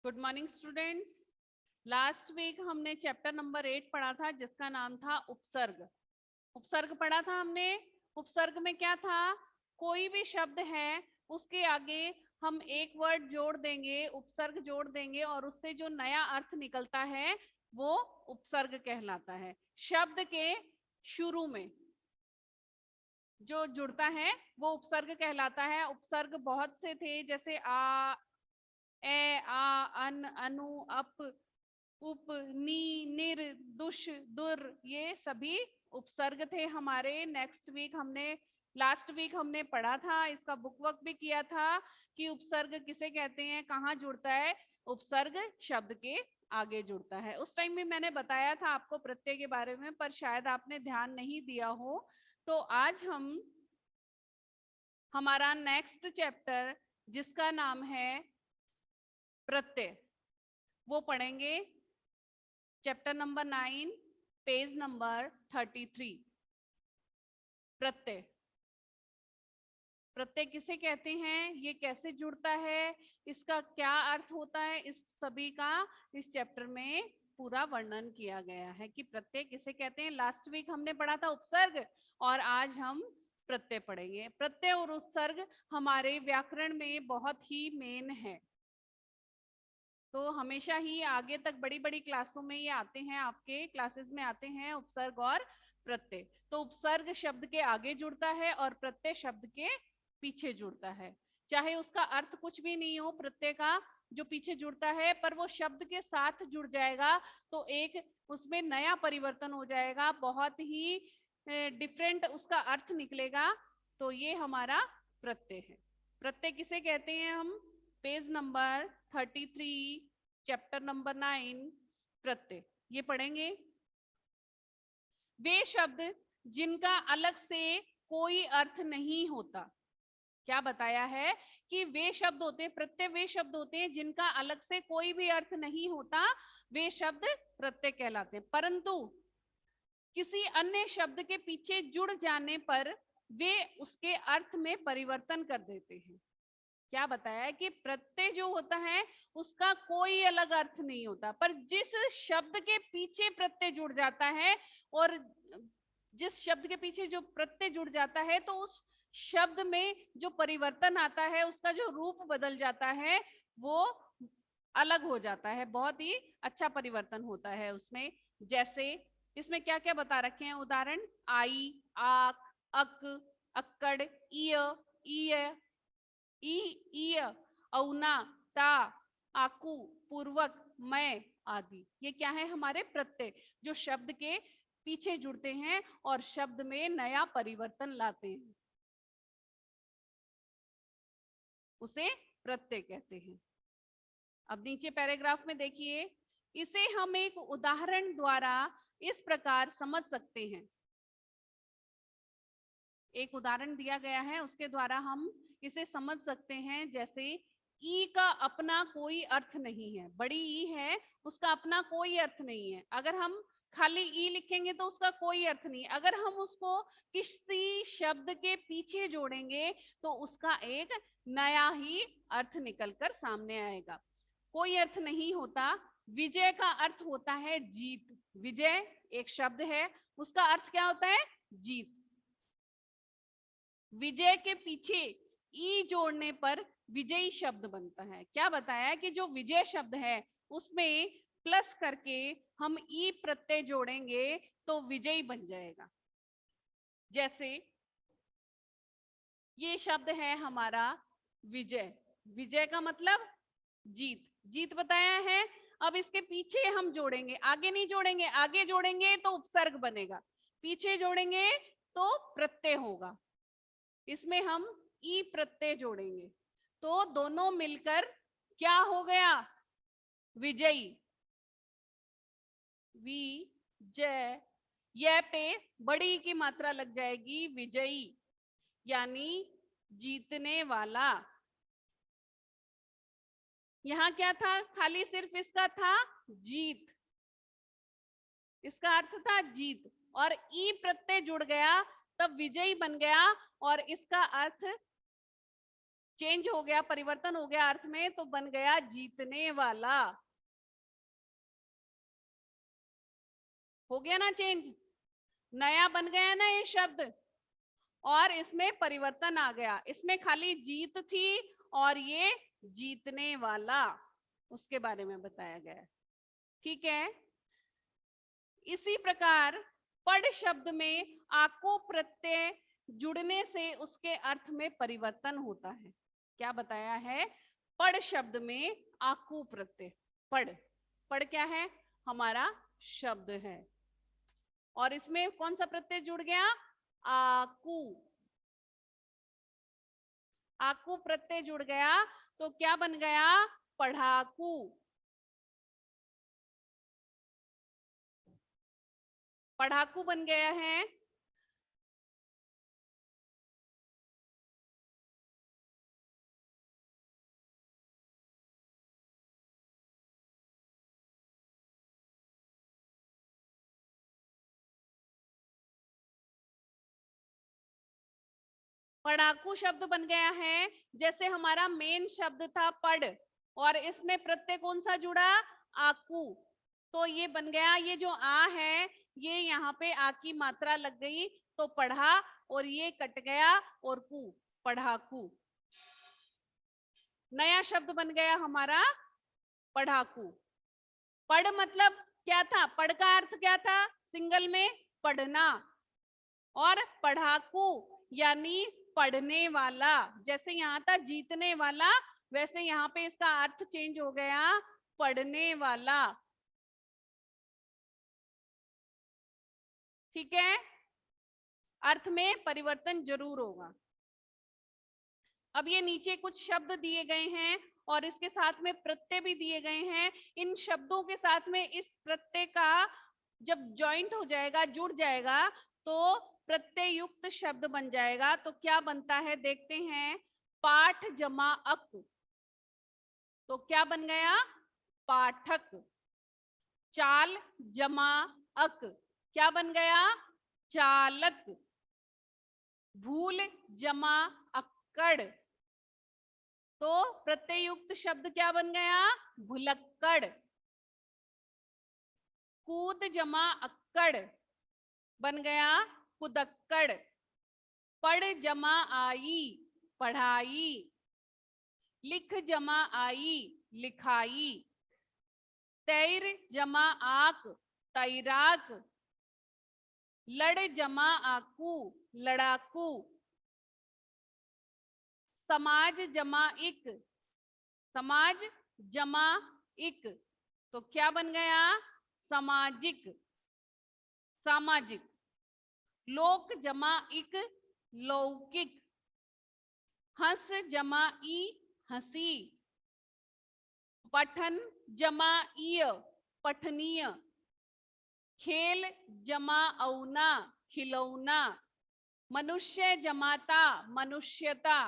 Good morning students. Last week हमने chapter number 8 पढ़ा था जिसका नाम था उपसर्ग। उपसर्ग पढ़ा था हमने। उपसर्ग में क्या था? कोई भी शब्द है उसके आगे हम एक वर्ड जोड़ देंगे, उपसर्ग जोड़ देंगे और उससे जो नया अर्थ निकलता है वो उपसर्ग कहलाता है। शब्द के शुरू में जो जुड़ता है वो उपसर्ग कहलाता है। उपसर्ग बहुत से थे, जैसे आ, ए, आ, अन, अनु, अप, उप, नी, निर, दुष, दुर, ये सभी उपसर्ग थे हमारे। लास्ट वीक हमने पढ़ा था, इसका बुक वर्क भी किया था कि उपसर्ग किसे कहते हैं, कहाँ जुड़ता है। उपसर्ग शब्द के आगे जुड़ता है। उस टाइम भी मैंने बताया था आपको प्रत्यय के बारे में, पर शायद आपने ध्यान नहीं दिया हो। तो आज हमारा नेक्स्ट चैप्टर जिसका नाम है प्रत्यय, वो पढ़ेंगे। Chapter number 9, page number 33। प्रत्यय। प्रत्यय किसे कहते हैं, ये कैसे जुड़ता है, इसका क्या अर्थ होता है, इस सभी का इस चैप्टर में पूरा वर्णन किया गया है कि प्रत्यय किसे कहते हैं। लास्ट वीक हमने पढ़ा था उपसर्ग और आज हम प्रत्यय पढ़ेंगे। प्रत्यय और उपसर्ग हमारे व्याकरण में बहुत ही मेन है। तो हमेशा ही आगे तक बड़ी बड़ी क्लासों में ये आते हैं, आपके क्लासेस में आते हैं उपसर्ग और प्रत्यय। तो उपसर्ग शब्द के आगे जुड़ता है और प्रत्यय शब्द के पीछे जुड़ता है। चाहे उसका अर्थ कुछ भी नहीं हो, प्रत्यय का जो पीछे जुड़ता है, पर वो शब्द के साथ जुड़ जाएगा तो एक उसमें नया परिवर्तन हो जाएगा, बहुत ही डिफरेंट उसका अर्थ निकलेगा। तो ये हमारा प्रत्यय है। प्रत्यय किसे कहते हैं हम, पेज नंबर 33, चैप्टर नंबर 9, प्रत्यय, ये पढ़ेंगे। वे शब्द जिनका अलग से कोई अर्थ नहीं होता। क्या बताया है कि वे शब्द होते हैं, प्रत्यय वे शब्द होते हैं जिनका अलग से कोई भी अर्थ नहीं होता, वे शब्द प्रत्यय कहलाते हैं। परंतु किसी अन्य शब्द के पीछे जुड़ जाने पर वे उसके अर्थ में परिवर्तन कर देते हैं। क्या बताया है कि प्रत्यय जो होता है उसका कोई अलग अर्थ नहीं होता, पर जिस शब्द के पीछे प्रत्यय जुड़ जाता है और जिस शब्द के पीछे जो प्रत्यय जुड़ जाता है तो उस शब्द में जो परिवर्तन आता है, उसका जो रूप बदल जाता है वो अलग हो जाता है, बहुत ही अच्छा परिवर्तन होता है उसमें। जैसे इसमें क्या क्या बता रखे हैं उदाहरण, आई, आक, अक, अक्कड़, ईय, ईय, ई, ईय, औना, ता, आकू, पूर्वक, मैं आदि। ये क्या है, हमारे प्रत्यय जो शब्द के पीछे जुड़ते हैं और शब्द में नया परिवर्तन लाते हैं, उसे प्रत्यय कहते हैं। अब नीचे पैराग्राफ में देखिए, इसे हम एक उदाहरण द्वारा इस प्रकार समझ सकते हैं। एक उदाहरण दिया गया है, उसके द्वारा हम इसे समझ सकते हैं। जैसे ई का अपना कोई अर्थ नहीं है, बड़ी ई है, उसका अपना कोई अर्थ नहीं है। अगर हम खाली ई लिखेंगे तो उसका कोई अर्थ नहीं। अगर हम उसको किसी शब्द के पीछे जोड़ेंगे तो उसका एक नया ही अर्थ निकलकर सामने आएगा। कोई अर्थ नहीं होता। विजय का अर्थ होता है जीत। विजय एक शब्द है, उसका अर्थ क्या होता है, जीत। विजय के पीछे ई जोड़ने पर विजयी शब्द बनता है। क्या बताया है कि जो विजय शब्द है उसमें प्लस करके हम ई प्रत्यय जोड़ेंगे तो विजयी बन जाएगा। जैसे ये शब्द है हमारा विजय। विजय का मतलब जीत, जीत बताया है। अब इसके पीछे हम जोड़ेंगे, आगे नहीं जोड़ेंगे, आगे जोड़ेंगे तो उपसर्ग बनेगा, पीछे जोड़ेंगे तो प्रत्यय होगा। इसमें हम ई प्रत्यय जोड़ेंगे तो दोनों मिलकर क्या हो गया, विजयी। विजय, यह पे बड़ी की मात्रा लग जाएगी, विजयी यानी जीतने वाला। यहां क्या था, खाली सिर्फ इसका था जीत, इसका अर्थ था जीत, और ई प्रत्यय जुड़ गया तब विजयी बन गया और इसका अर्थ चेंज हो गया, परिवर्तन हो गया अर्थ में, तो बन गया जीतने वाला। हो गया ना चेंज, नया बन गया ना ये शब्द, और इसमें परिवर्तन आ गया। इसमें खाली जीत थी और ये जीतने वाला, उसके बारे में बताया गया। ठीक है। इसी प्रकार पढ़ शब्द में आको प्रत्यय जुड़ने से उसके अर्थ में परिवर्तन होता है। क्या बताया है? पढ़ शब्द में आकू प्रत्यय, पढ़, पढ़ क्या है? हमारा शब्द है, और इसमें कौन सा प्रत्यय जुड़ गया? आकू, आकू प्रत्यय जुड़ गया, तो क्या बन गया? पढ़ाकू। पढ़ाकू बन गया है। पढ़ाकू शब्द बन गया है। जैसे हमारा मेन शब्द था पढ़, और इसमें प्रत्यय कौन सा जुड़ा? आकू, तो ये बन गया, ये जो आ है ये यहाँ पे आ की मात्रा लग गई तो पढ़ा, और ये कट गया और कू, पढ़ाकू। नया शब्द बन गया हमारा पढ़ाकू। पढ़ मतलब क्या था? पढ़ का अर्थ क्या था सिंगल में? पढ़ना। और पढ़ाकू यानी पढ़ने वाला। जैसे यहाँ था जीतने वाला, वैसे यहाँ पे इसका अर्थ चेंज हो गया, पढ़ने वाला। ठीक है, अर्थ में परिवर्तन जरूर होगा। अब ये नीचे कुछ शब्द दिए गए हैं और इसके साथ में प्रत्यय भी दिए गए हैं। इन शब्दों के साथ में इस प्रत्यय का जब जॉइंट हो जाएगा, जुड़ जाएगा, तो प्रत्यय युक्त शब्द बन जाएगा। तो क्या बनता है देखते हैं। पाठ जमा अक, तो क्या बन गया? पाठक। चाल जमा अक, क्या बन गया? चालक। भूल जमा अक्कड़, तो प्रत्यय युक्त शब्द क्या बन गया? भुलक्कड़। कूद जमा अक्कड़ बन गया कुदक्कड़। पढ़ जमा आई, पढ़ाई। लिख जमा आई, लिखाई। तैर जमा आक, तैराक। लड़ जमा आकू, लड़ाकू। समाज जमा इक, समाज जमा इक, तो क्या बन गया? सामाजिक, सामाजिक। लोक जमा इक, लौकिक। हंस जमा ई, हंसी। पठन जमा इय, पठनीय। खेल जमा औना, खिलौना। मनुष्य जमाता, मनुष्यता।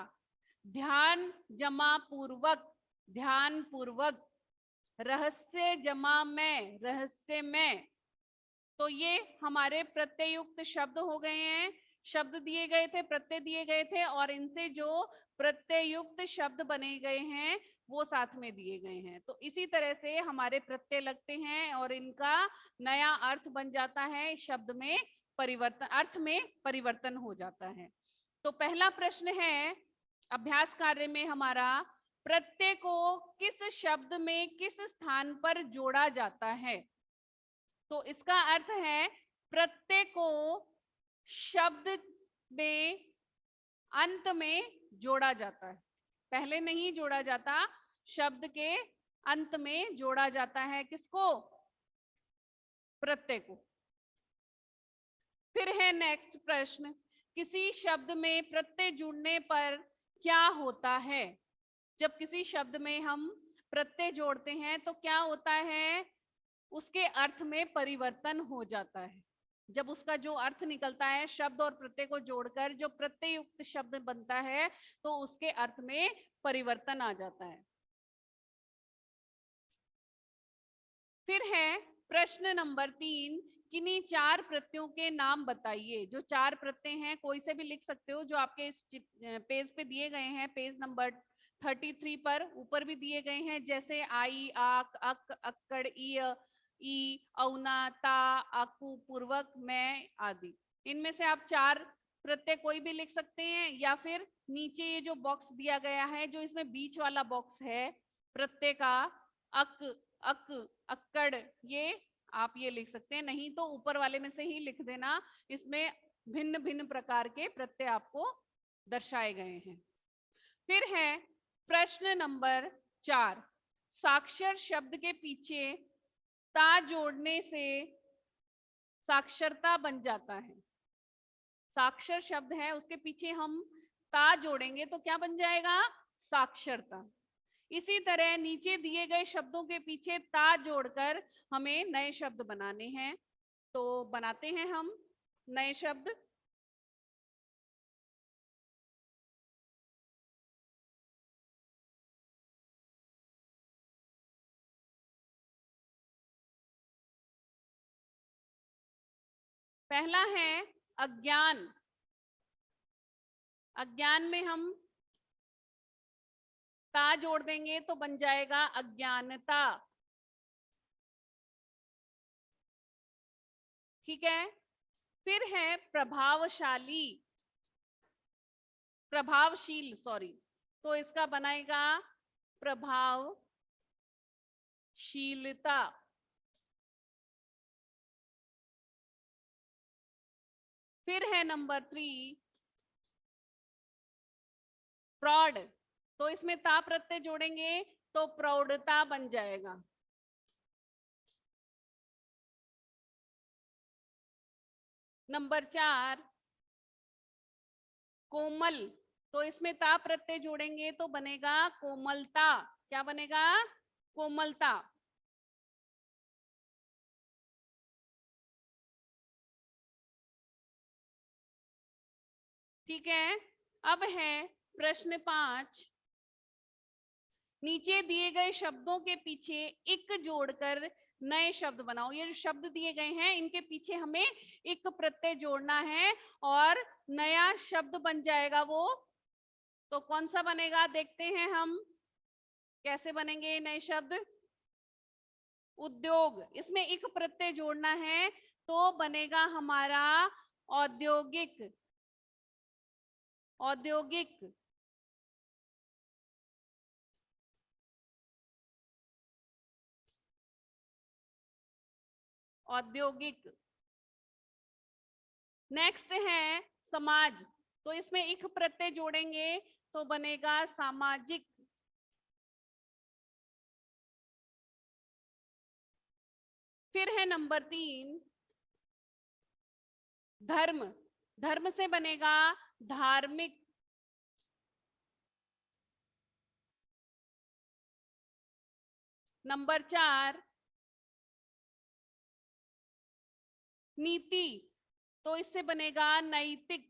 ध्यान जमा पूर्वक, ध्यान पूर्वक। रहस्य जमा में, रहस्य में। तो ये हमारे प्रत्यय युक्त शब्द हो गए हैं। शब्द दिए गए थे, प्रत्यय दिए गए थे, और इनसे जो प्रत्यय युक्त शब्द बने गए हैं वो साथ में दिए गए हैं। तो इसी तरह से हमारे प्रत्यय लगते हैं और इनका नया अर्थ बन जाता है, शब्द में परिवर्तन, अर्थ में परिवर्तन हो जाता है। तो पहला प्रश्न है अभ्यास कार्य में हमारा, प्रत्यय को किस शब्द में किस स्थान पर जोड़ा जाता है? तो इसका अर्थ है प्रत्यय को शब्द में अंत में जोड़ा जाता है, पहले नहीं जोड़ा जाता, शब्द के अंत में जोड़ा जाता है। किसको? प्रत्यय को। फिर है नेक्स्ट प्रश्न, किसी शब्द में प्रत्यय जुड़ने पर क्या होता है? जब किसी शब्द में हम प्रत्यय जोड़ते हैं तो क्या होता है? उसके अर्थ में परिवर्तन हो जाता है। जब उसका जो अर्थ निकलता है शब्द और प्रत्यय को जोड़कर जो प्रत्यय युक्त शब्द बनता है तो उसके अर्थ में परिवर्तन आ जाता है। फिर है प्रश्न नंबर 3, किन्हीं 4 प्रत्ययों के नाम बताइए। जो 4 प्रत्यय हैं कोई से भी लिख सकते हो, जो आपके इस पेज पे दिए गए हैं, पेज नंबर 33 पर ऊपर भी दिए गए हैं, जैसे आई, आक, अक, अक्कड़, ई, औना, ता, आकू, पूर्वक, मैं आदि। इनमें से आप 4 प्रत्यय कोई भी लिख सकते हैं, या फिर नीचे ये जो बॉक्स दिया गया है, जो इसमें बीच वाला बॉक्स है प्रत्यय का, अक, अक, अक्कड़, ये आप ये लिख सकते हैं, नहीं तो ऊपर वाले में से ही लिख देना। इसमें भिन्न भिन्न प्रकार के प्रत्यय आपको दर्शाए गए हैं। फिर है प्रश्न नंबर 4। साक्षर शब्द के पीछे ता जोड़ने से साक्षरता बन जाता है। साक्षर शब्द है, उसके पीछे हम ता जोड़ेंगे तो क्या बन जाएगा? साक्षरता। इसी तरह नीचे दिए गए शब्दों के पीछे ता जोड़कर हमें नए शब्द बनाने हैं, तो बनाते हैं हम नए शब्द। पहला है अज्ञान। अज्ञान में हम ता जोड़ देंगे तो बन जाएगा अज्ञानता। ठीक है। फिर है प्रभावशाली, प्रभावशील, सॉरी, तो इसका बनेगा प्रभावशीलता। फिर है नंबर 3 प्रौढ़, तो इसमें ता प्रत्यय जोड़ेंगे तो प्रौढ़ता बन जाएगा। नंबर 4 कोमल, तो इसमें ता प्रत्यय जोड़ेंगे तो बनेगा कोमलता। क्या बनेगा? कोमलता। ठीक है। अब है प्रश्न 5। नीचे दिए गए शब्दों के पीछे इक जोड़कर नए शब्द बनाओ। ये जो शब्द दिए गए हैं इनके पीछे हमें इक प्रत्यय जोड़ना है और नया शब्द बन जाएगा वो। तो कौन सा बनेगा देखते हैं हम कैसे बनेंगे नए शब्द। उद्योग, इसमें इक प्रत्यय जोड़ना है तो बनेगा हमारा औद्योगिक। औद्योगिक। औद्योगिक। नेक्स्ट है समाज, तो इसमें इक प्रत्यय जोड़ेंगे तो बनेगा सामाजिक। फिर है नंबर 3 धर्म, धर्म से बनेगा धार्मिक। नंबर 4 नीति, तो इससे बनेगा नैतिक।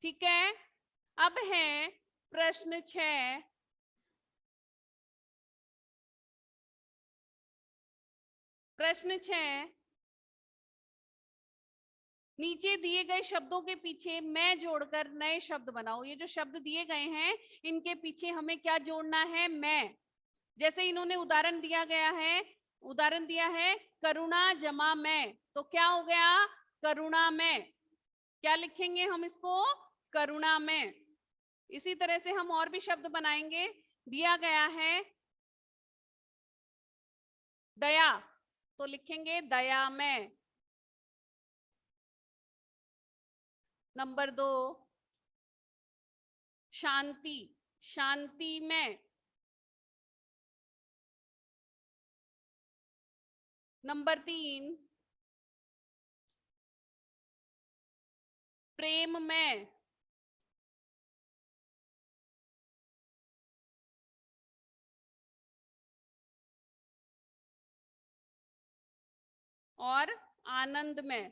ठीक है। अब है प्रश्न 6। प्रश्न 6 नीचे दिए गए शब्दों के पीछे मैं जोड़कर नए शब्द बनाओ। ये जो शब्द दिए गए हैं इनके पीछे हमें क्या जोड़ना है? मैं। जैसे इन्होंने उदाहरण दिया गया है, उदाहरण दिया है करुणा जमा मैं, तो क्या हो गया? करुणा मैं। क्या लिखेंगे हम इसको? करुणा में। इसी तरह से हम और भी शब्द बनाएंगे। दिया गया है दया, तो लिखेंगे दया में। नंबर 2 शांति, शांति में। नंबर 3 प्रेम में। और आनंद में।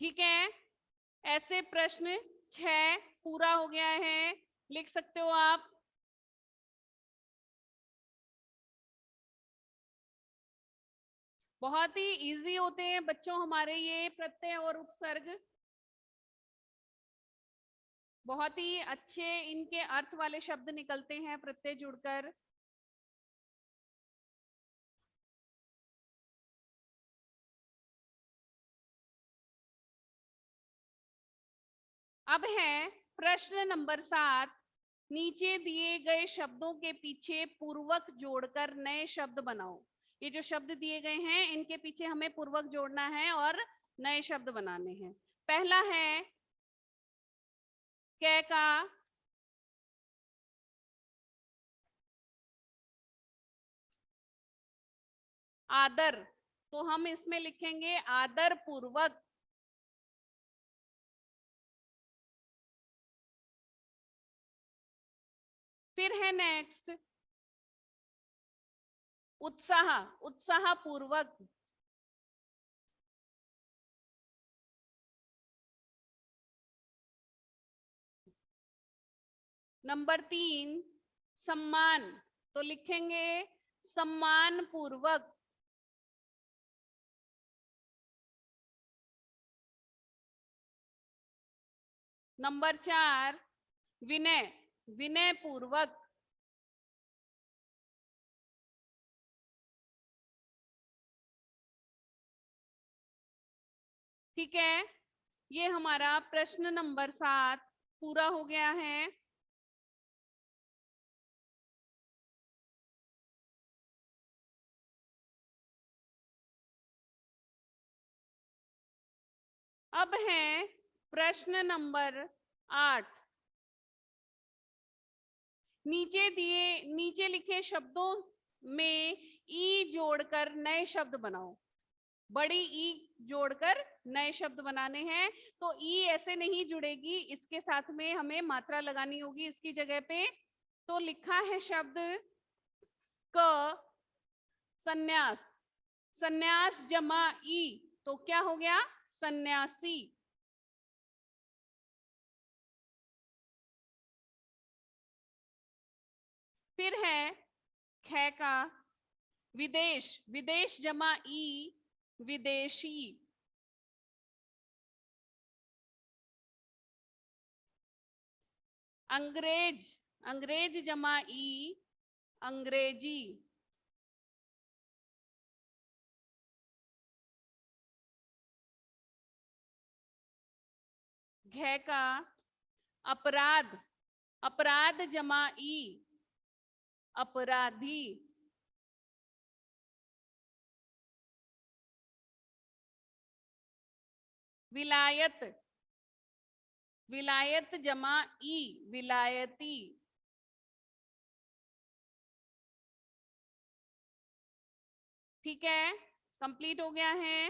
ठीक है। ऐसे प्रश्न 6 पूरा हो गया है, लिख सकते हो आप। बहुत ही इजी होते हैं बच्चों हमारे ये प्रत्यय और उपसर्ग, बहुत ही अच्छे इनके अर्थ वाले शब्द निकलते हैं प्रत्यय जुड़कर। अब है प्रश्न नंबर 7। नीचे दिए गए शब्दों के पीछे पूर्वक जोड़कर नए शब्द बनाओ। ये जो शब्द दिए गए हैं इनके पीछे हमें पूर्वक जोड़ना है और नए शब्द बनाने हैं। पहला है कै का, आदर, तो हम इसमें लिखेंगे आदर पूर्वक। फिर है नेक्स्ट उत्साह, उत्साह पूर्वक। नंबर 3 सम्मान, तो लिखेंगे सम्मान पूर्वक। नंबर 4 विनय, विनय पूर्वक। ठीक है, ये हमारा प्रश्न नंबर 7 पूरा हो गया है। अब है प्रश्न नंबर 8। नीचे लिखे शब्दों में ई जोड़कर नए शब्द बनाओ। बड़ी ई जोड़कर नए शब्द बनाने हैं। तो ई ऐसे नहीं जुड़ेगी, इसके साथ में हमें मात्रा लगानी होगी इसकी जगह पे। तो लिखा है शब्द क सन्यास, सन्यास जमा ई, तो क्या हो गया सन्यासी। फिर है ख का विदेश, विदेश जमा ई, विदेशी। अंग्रेज, अंग्रेज जमा ई, अंग्रेजी। घ का अपराध, अपराध जमा ई, अपराधी। विलायत, विलायत जमा ई, विलायती। ठीक है, कंप्लीट हो गया है।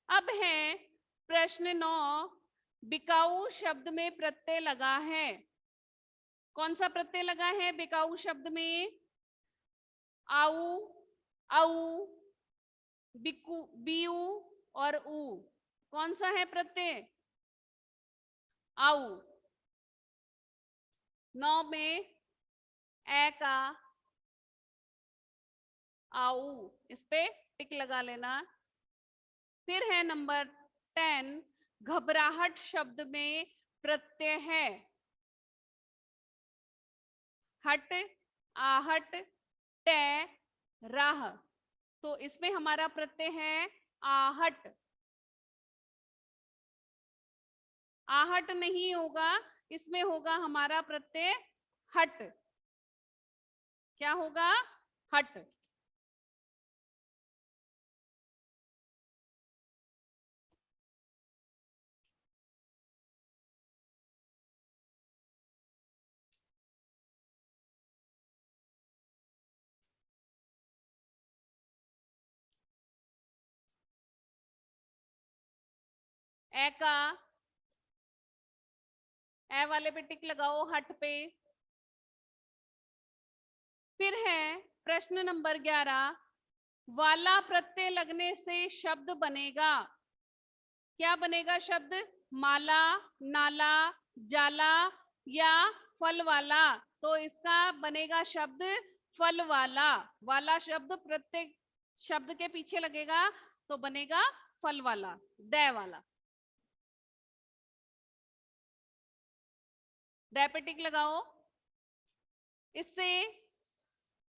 अब है प्रश्न 9। बिकाऊ शब्द में प्रत्यय लगा है। कौन सा प्रत्यय लगा है बिकाऊ शब्द में? आऊ, औ, बिकू, बीऊ और ऊ। कौन सा है प्रत्यय? आऊ। 9 में ए का आऊ, इस पे टिक लगा लेना। फिर है नंबर 10। घबराहट शब्द में प्रत्यय है हट, आहट, टे, राह। तो इसमें हमारा प्रत्यय है आहट। आहट नहीं होगा, इसमें होगा हमारा प्रत्यय हट। क्या होगा? हट। ए का, ए वाले पे टिक लगाओ, हट पे। फिर है प्रश्न नंबर 11। वाला प्रत्यय लगने से शब्द बनेगा। क्या बनेगा शब्द? माला, नाला, जाला या फल वाला। तो इसका बनेगा शब्द फल वाला। वाला शब्द प्रत्यय शब्द के पीछे लगेगा तो बनेगा फल वाला, डे वाला। डे पे टिक लगाओ। इससे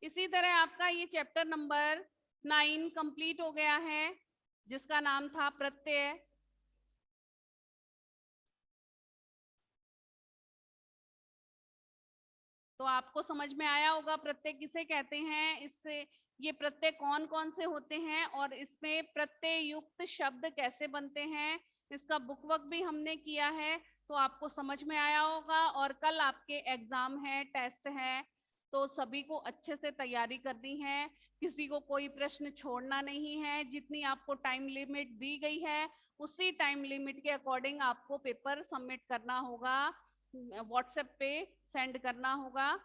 इसी तरह आपका ये चैप्टर नंबर 9 कंप्लीट हो गया है, जिसका नाम था प्रत्यय। तो आपको समझ में आया होगा प्रत्यय किसे कहते हैं, इससे ये प्रत्यय कौन कौन से होते हैं और इसमें प्रत्यय युक्त शब्द कैसे बनते हैं, इसका बुकवर्क भी हमने किया है। तो आपको समझ में आया होगा। और कल आपके एग्जाम है, टेस्ट है, तो सभी को अच्छे से तैयारी करनी है, किसी को कोई प्रश्न छोड़ना नहीं है। जितनी आपको टाइम लिमिट दी गई है उसी टाइम लिमिट के अकॉर्डिंग आपको पेपर सबमिट करना होगा, व्हाट्सएप पे सेंड करना होगा।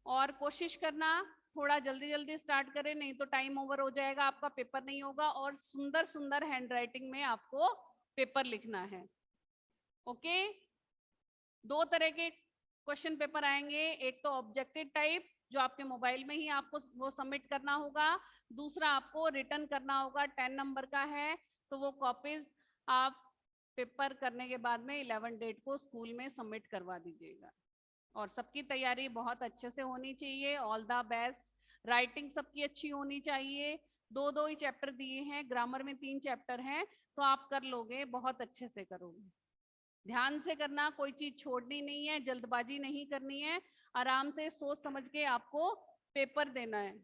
और कोशिश करना थोड़ा जल्दी जल्दी स्टार्ट करें, नहीं तो टाइम ओवर हो जाएगा, आपका पेपर नहीं होगा। और सुंदर सुंदर हैंडराइटिंग में आपको पेपर लिखना है। ओके, दो तरह के क्वेश्चन पेपर आएंगे, एक तो ऑब्जेक्टिव टाइप जो आपके मोबाइल में ही आपको वो सबमिट करना होगा, दूसरा आपको रिटर्न करना होगा, 10 नंबर का है। तो वो कॉपीज आप पेपर करने के बाद में 11 डेट को स्कूल में सबमिट करवा दीजिएगा। और सबकी तैयारी बहुत अच्छे से होनी चाहिए। All the best. राइटिंग सबकी अच्छी होनी चाहिए। दो दो ही चैप्टर दिए हैं, ग्रामर में 3 चैप्टर हैं, तो आप कर लोगे, बहुत अच्छे से करोगे। ध्यान से करना, कोई चीज छोड़नी नहीं है, जल्दबाजी नहीं करनी है, आराम से सोच समझ के आपको पेपर देना है।